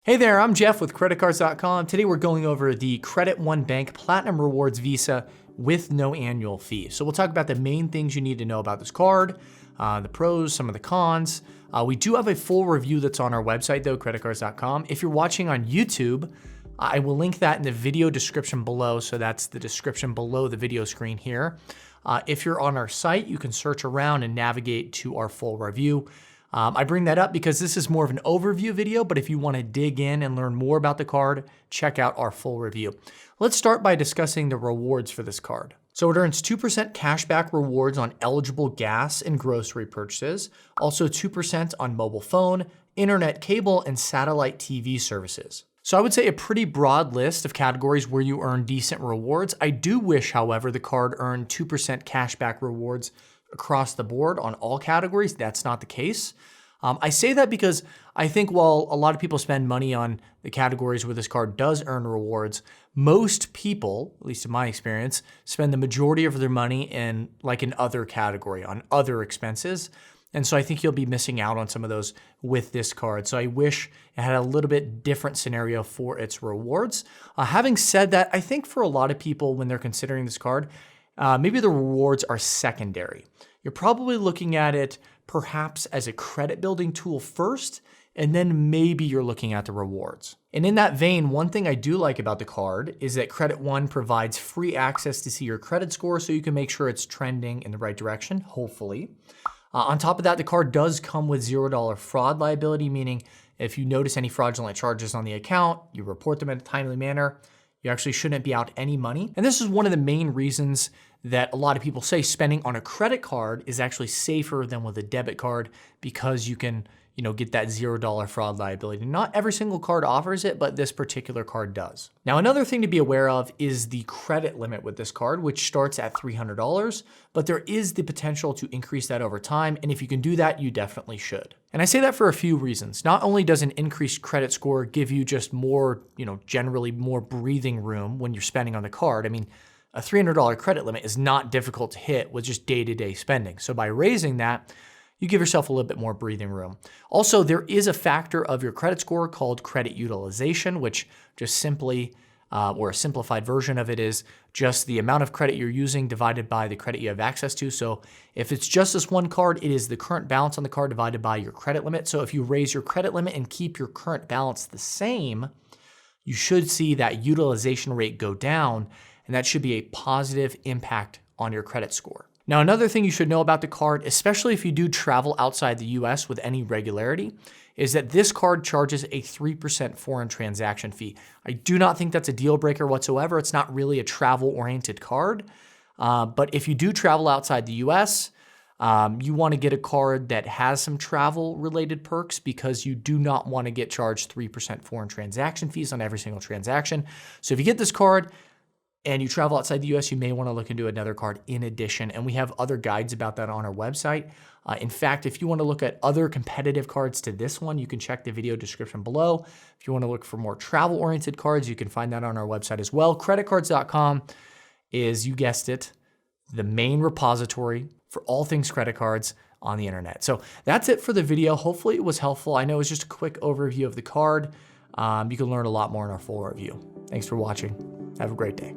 Hey there, I'm Jeff with CreditCards.com. Today we're going over the Credit One Bank Platinum Rewards Visa with no annual fee. So we'll talk about the main things you need to know about this card, the pros, some of the cons. We do have a full review that's on our website though, CreditCards.com. If you're watching on YouTube, I will link that in the video description below. So that's the description below the video screen here. If you're on our site, you can search around and navigate to our full review. I bring that up because this is more of an overview video, but if you want to dig in and learn more about the card, check out our full review. Let's start by discussing the rewards for this card. So it earns 2% cashback rewards on eligible gas and grocery purchases, also 2% on mobile phone, internet, cable, and satellite TV services. So I would say a pretty broad list of categories where you earn decent rewards. I do wish, however, the card earned 2% cashback rewards across the board on all categories. That's not the case. I say that because I think while a lot of people spend money on the categories where this card does earn rewards, most people, at least in my experience, spend the majority of their money in like an other category, on other expenses. And so I think you'll be missing out on some of those with this card. So I wish it had a little bit different scenario for its rewards. Having said that, I think for a lot of people when they're considering this card, maybe the rewards are secondary. You're probably looking at it perhaps as a credit building tool first, and then maybe you're looking at the rewards. And in that vein, one thing I do like about the card is that Credit One provides free access to see your credit score so you can make sure it's trending in the right direction, hopefully. On top of that, the card does come with $0 fraud liability, meaning if you notice any fraudulent charges on the account, you report them in a timely manner. You actually shouldn't be out any money. And this is one of the main reasons that a lot of people say spending on a credit card is actually safer than with a debit card because you can, get that $0 fraud liability. Not every single card offers it, but this particular card does. Now, another thing to be aware of is the credit limit with this card, which starts at $300, but there is the potential to increase that over time. And if you can do that, you definitely should. And I say that for a few reasons. Not only does an increased credit score give you just more, generally more breathing room when you're spending on the card. I mean, a $300 credit limit is not difficult to hit with just day-to-day spending. So by raising that, you give yourself a little bit more breathing room. Also, there is a factor of your credit score called credit utilization, which just simply, or a simplified version of it is just the amount of credit you're using divided by the credit you have access to. So if it's just this one card, it is the current balance on the card divided by your credit limit. So if you raise your credit limit and keep your current balance the same, you should see that utilization rate go down, and that should be a positive impact on your credit score. Now, another thing you should know about the card, especially if you do travel outside the US with any regularity, is that this card charges a 3% foreign transaction fee. I do not think that's a deal breaker whatsoever. It's not really a travel-oriented card. But if you do travel outside the US, you want to get a card that has some travel-related perks because you do not want to get charged 3% foreign transaction fees on every single transaction. So if you get this card, and you travel outside the US, you may want to look into another card in addition. And we have other guides about that on our website. In fact, if you want to look at other competitive cards to this one, you can check the video description below. If you want to look for more travel-oriented cards, you can find that on our website as well. CreditCards.com is, you guessed it, the main repository for all things credit cards on the internet. So that's it for the video. Hopefully it was helpful. I know it was just a quick overview of the card. You can learn a lot more in our full review. Thanks for watching. Have a great day.